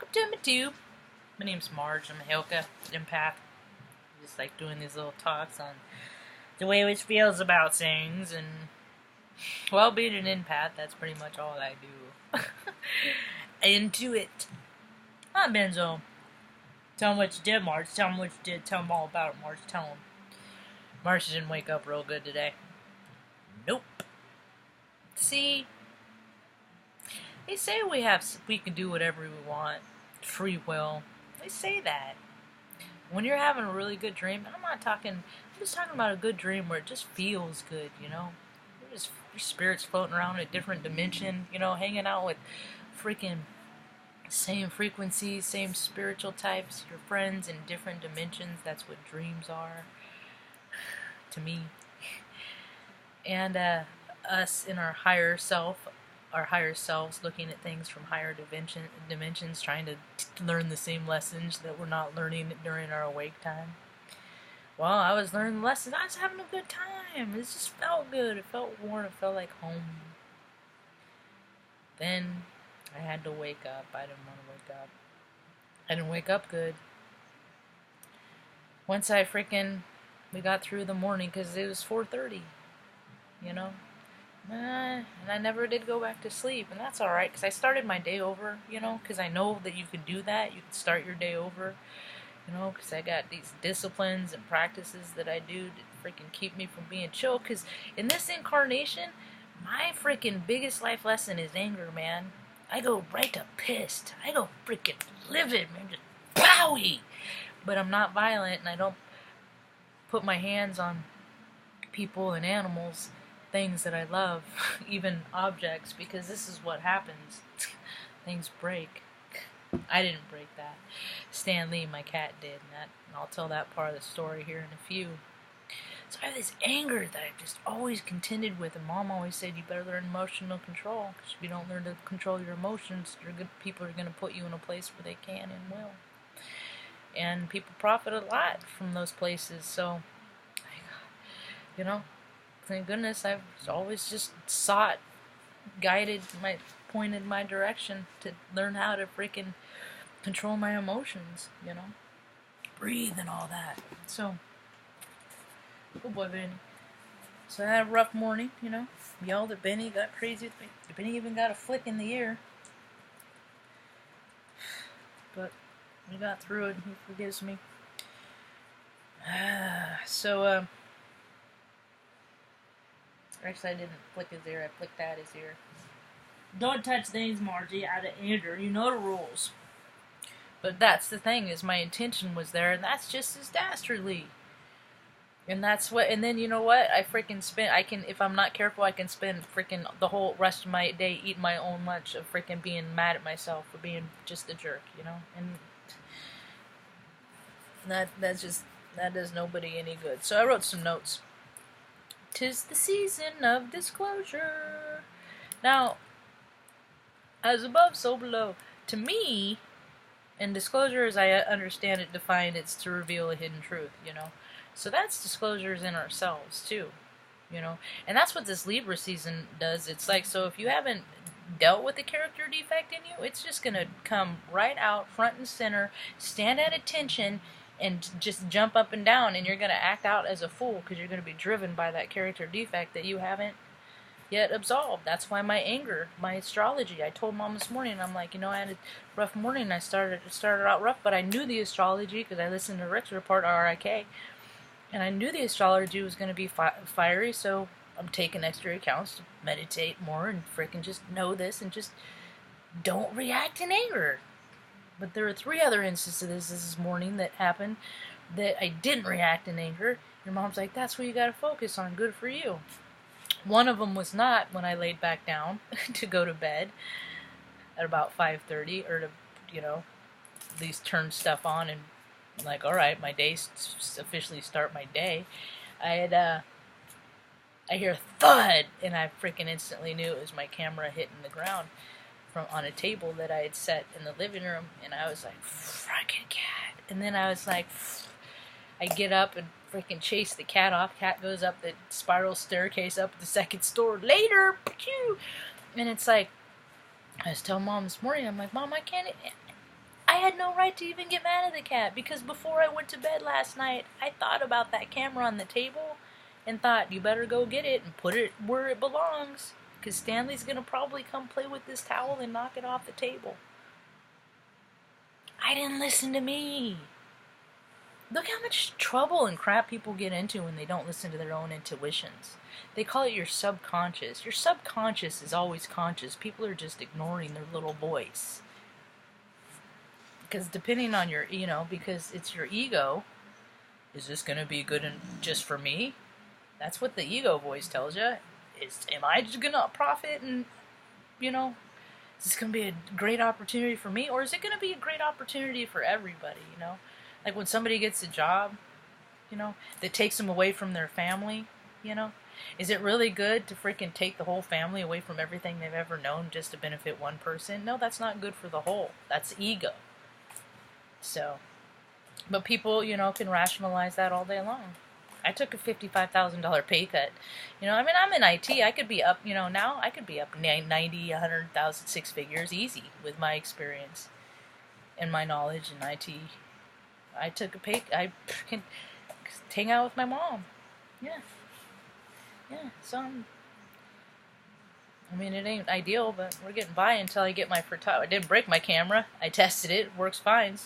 welcome to my tube. My name's Marge. I'm a Hilka, empath. Just like doing these little talks on the way which feels about things, and well, being an empath, that's pretty much all I do. Into it. Hi, Benzo. Tell him what you did, Marge. Tell him what you did. Tell him all about it, Marge. Tell him. Marge didn't wake up real good today. Nope. See, they say we can do whatever we want. Free will. They say that. When you're having a really good dream, and I'm just talking about a good dream where it just feels good, you know? Your spirit's floating around in a different dimension, you know, hanging out with freaking same frequencies, same spiritual types, your friends in different dimensions. That's what dreams are, to me. And us in our higher selves looking at things from higher dimensions, trying to learn the same lessons that we're not learning during our awake time. Well, I was learning lessons. I was having a good time. It just felt good. It felt warm. It felt like home. Then I had to wake up. I didn't want to wake up. I didn't wake up good. Once we got through the morning, because it was 4:30, you know. And I never did go back to sleep, and that's alright, because I started my day over, you know, because I know that you can do that. You can start your day over, you know, because I got these disciplines and practices that I do to freaking keep me from being chill, because in this incarnation, my freaking biggest life lesson is anger, man. I go right to pissed. I go freaking livid, man, just bowie. But I'm not violent, and I don't put my hands on people and animals, things that I love, even objects, because this is what happens. Things break. I didn't break that. Stan Lee, my cat, did, and I'll tell that part of the story here in a few. So I have this anger that I've just always contended with, and Mom always said you better learn emotional control, because if you don't learn to control your emotions, people are going to put you in a place where they can and will. And people profit a lot from those places, so, you know, thank goodness I've always just pointed my direction to learn how to freaking control my emotions, you know, breathe and all that. So, oh boy, Benny. So I had a rough morning, you know, yelled at Benny, got crazy with me. Benny even got a flick in the ear. But we got through it, and he forgives me. Actually, I didn't flick his ear, I flicked at his ear. Don't touch things, Margie, out of anger. You know the rules. But that's the thing, is my intention was there, and that's just as dastardly. And then you know what? If I'm not careful, I can spend freaking the whole rest of my day eating my own lunch of freaking being mad at myself for being just a jerk, you know? And that does nobody any good. So I wrote some notes. 'Tis the season of disclosure. Now, as above, so below. To me, and disclosure, as I understand it defined, it's to reveal a hidden truth, you know. So that's disclosures in ourselves, too, you know. And that's what this Libra season does. It's like, so if you haven't dealt with a character defect in you, it's just going to come right out, front and center, stand at attention, and just jump up and down, and you're going to act out as a fool because you're going to be driven by that character defect that you haven't yet absolved. That's why my anger, my astrology. I told Mom this morning, I'm like, you know, I had a rough morning. It started out rough, but I knew the astrology because I listened to Rick's report, RIK, and I knew the astrology was going to be fiery, so I'm taking extra accounts to meditate more and freaking just know this and just don't react in anger. But there were 3 other instances this morning that happened that I didn't react in anger. Your Mom's like, that's what you got to focus on. Good for you. One of them was not when I laid back down to go to bed at about 5:30, or to, you know, at least turn stuff on and I'm like, all right, my day officially start my day. I hear a thud, and I freaking instantly knew it was my camera hitting the ground on a table that I had set in the living room, and I was like, frickin' cat. And then I was like, I get up and freaking chase the cat off. Cat goes up the spiral staircase up the second store. Later! And it's like, I was telling Mom this morning, I'm like, Mom, I can't had no right to even get mad at the cat, because before I went to bed last night, I thought about that camera on the table and thought, you better go get it and put it where it belongs, because Stanley's going to probably come play with this towel and knock it off the table. I didn't listen to me. Look how much trouble and crap people get into when they don't listen to their own intuitions. They call it your subconscious. Your subconscious is always conscious. People are just ignoring their little voice. Because depending on your, because it's your ego, is this going to be good just for me? That's what the ego voice tells you. Am I just going to profit and, is this going to be a great opportunity for me? Or is it going to be a great opportunity for everybody, Like when somebody gets a job, that takes them away from their family, Is it really good to freaking take the whole family away from everything they've ever known just to benefit one person? No, that's not good for the whole. That's ego. So, but people, can rationalize that all day long. I took a $55,000 pay cut. I'm in IT. I could be up, now I could be up 90, 100,000, 6 figures easy with my experience and my knowledge in IT. I took a pay, I can hang out with my mom. Yeah, so it ain't ideal, but we're getting by until I get my I didn't break my camera. I tested it. It works fine.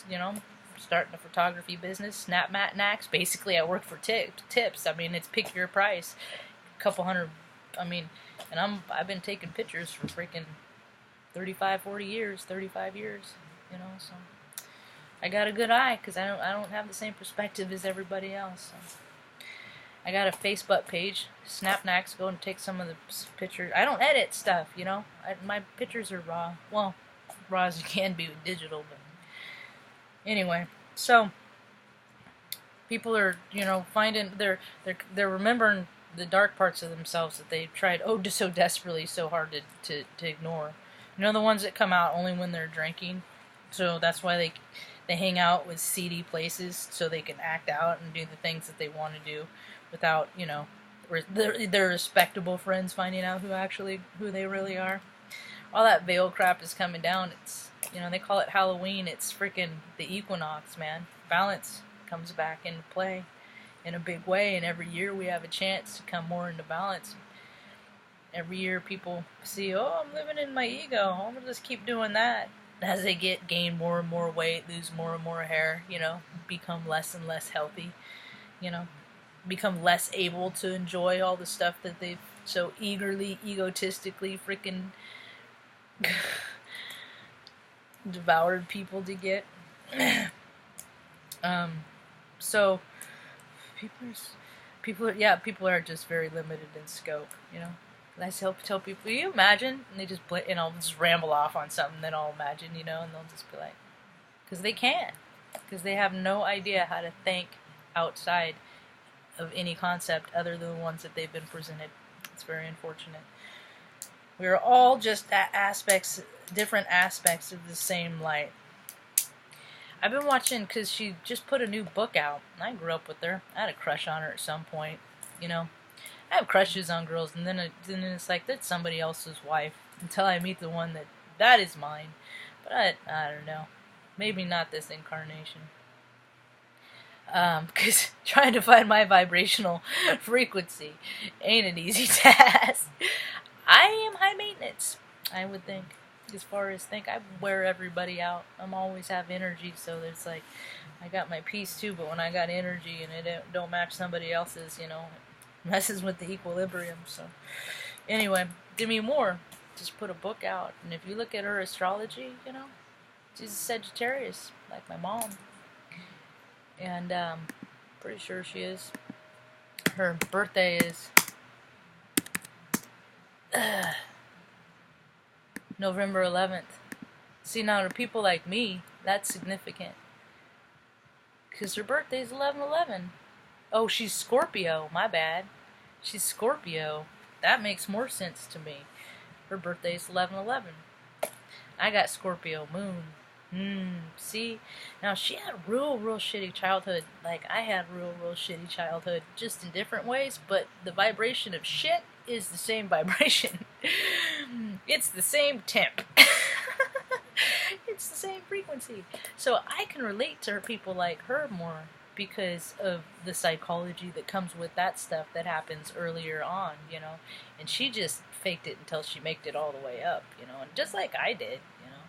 Starting a photography business. Snap Mat Nax. Basically, I work for tips. It's pick your price. A couple hundred. And I've been taking pictures for freaking 35 years. So I got a good eye because I don't have the same perspective as everybody else. So. I got a Facebook page, SnapNax. Go and take some of the pictures. I don't edit stuff, my pictures are raw. Well, raw as you can be with digital, but anyway. So people are, finding they're remembering the dark parts of themselves that they've tried so desperately, so hard to ignore. The ones that come out only when they're drinking. So that's why they hang out with seedy places so they can act out and do the things that they want to do without, their respectable friends finding out who they really are. All that veil crap is coming down. It's, they call it Halloween. It's freaking the equinox, man. Balance comes back into play in a big way, and every year we have a chance to come more into balance. Every year people see, I'm living in my ego. I'm gonna just keep doing that. As they gain more and more weight, lose more and more hair, become less and less healthy, become less able to enjoy all the stuff that they've so eagerly, egotistically freaking devoured people to get. So people are just very limited in scope, I tell people, you imagine? And they just, I'll just ramble off on something that I'll imagine, and they'll just be like, because they can't. Because they have no idea how to think outside of any concept other than the ones that they've been presented. It's very unfortunate. We are all just different aspects of the same light. I've been watching, because she just put a new book out, and I grew up with her. I had a crush on her at some point, I have crushes on girls, and then it's like, that's somebody else's wife, until I meet the one that is mine. But I don't know. Maybe not this incarnation. Because trying to find my vibrational frequency ain't an easy task. I am high maintenance, I would think. As far as I wear everybody out. I'm always have energy, so it's like, I got my peace too, but when I got energy and it don't match somebody else's, messes with the equilibrium. So anyway, give me more. Just put a book out, and if you look at her astrology, she's a Sagittarius, like my mom, and pretty sure she is. Her birthday is November 11th. See, now to people like me, that's significant, because her birthday is 11/11. Oh, she's Scorpio. My bad. She's Scorpio. That makes more sense to me. Her birthday is 11/11. I got Scorpio moon. See? Now, she had a real shitty childhood. Like, I had real shitty childhood. Just in different ways. But the vibration of shit is the same vibration. It's the same temp. It's the same frequency. frequency. So I can relate to people like her more because of the psychology that comes with that stuff that happens earlier on, you know. And she just faked it until she made it all the way up, you know, and just like I did, you know.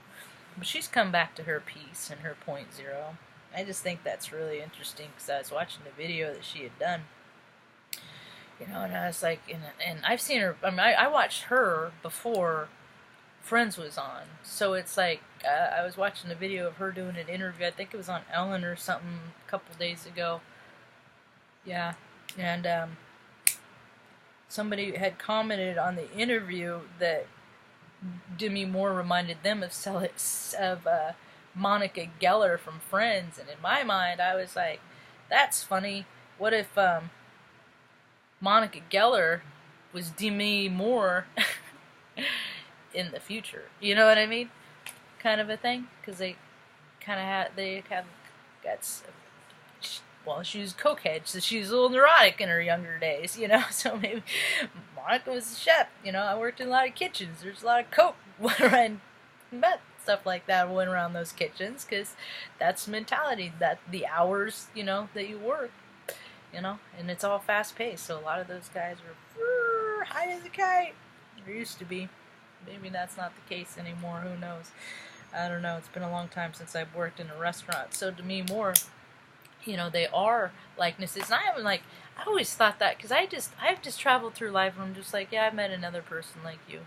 But she's come back to her peace and her point zero. I just think that's really interesting because I was watching the video that she had done, you know, and I was like, and I've seen her, I mean, I watched her before Friends was on, so it's like, I was watching a video of her doing an interview, I think it was on Ellen or something a couple days ago, yeah, and, somebody had commented on the interview that Demi Moore reminded them of Monica Geller from Friends, and in my mind, I was like, that's funny, what if, Monica Geller was Demi Moore in the future, you know what I mean? Kind of a thing, because they have got, well, she was cokehead, so she was a little neurotic in her younger days, you know, so maybe Monica was a chef, you know, I worked in a lot of kitchens, there's a lot of coke around, stuff like that went around those kitchens, because that's the mentality, that the hours, you know, that you work, you know, and it's all fast-paced, so a lot of those guys were high as a kite, or used to be. Maybe that's not the case anymore, who knows, I don't know, it's been a long time since I've worked in a restaurant, so Demi Moore, you know, they are likenesses, and I haven't, like, I always thought that, because I've just traveled through life, and I'm just like, yeah, I've met another person like you,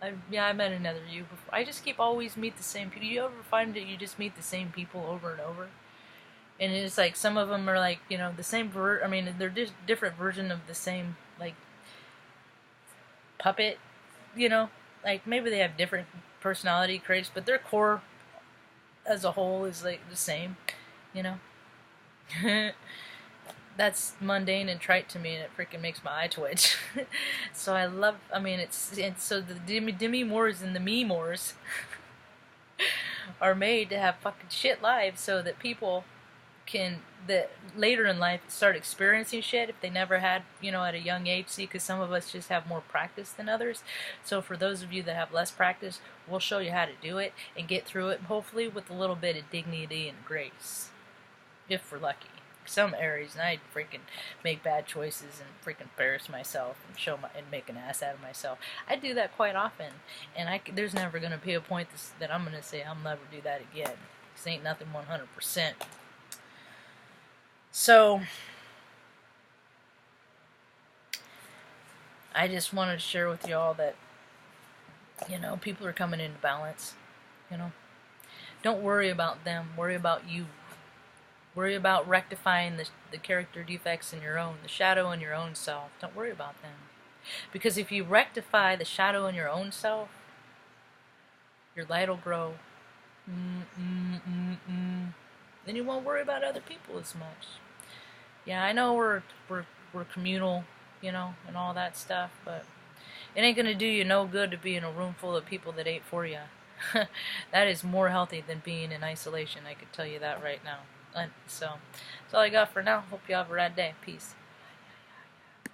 I met another you before, I just always meet the same people, you ever find that you just meet the same people over and over? And it's like, some of them are like, you know, the same I mean, they're just different version of the same, like, puppet, you know, like, maybe they have different personality traits, but their core as a whole is, like, the same, you know. That's mundane and trite to me, and it freaking makes my eye twitch. So I mean, it's so the Demi Moores and the Me Moores are made to have fucking shit lives so that people that later in life start experiencing shit if they never had, you know, at a young age. See, because some of us just have more practice than others. So for those of you that have less practice, we'll show you how to do it and get through it, hopefully with a little bit of dignity and grace, if we're lucky. Some areas, and I freaking make bad choices and freaking embarrass myself and make an ass out of myself. I do that quite often, and there's never gonna be a point that I'm gonna say I'll never do that again. This ain't nothing 100%. So, I just wanted to share with y'all that, you know, people are coming into balance, you know. Don't worry about them, worry about you. Worry about rectifying the character defects in your own, the shadow in your own self. Don't worry about them. Because if you rectify the shadow in your own self, your light will grow. Then you won't worry about other people as much. Yeah, I know we're communal, you know, and all that stuff, but it ain't gonna do you no good to be in a room full of people that ain't for you. That is more healthy than being in isolation, I can tell you that right now. So, that's all I got for now. Hope you have a rad day. Peace.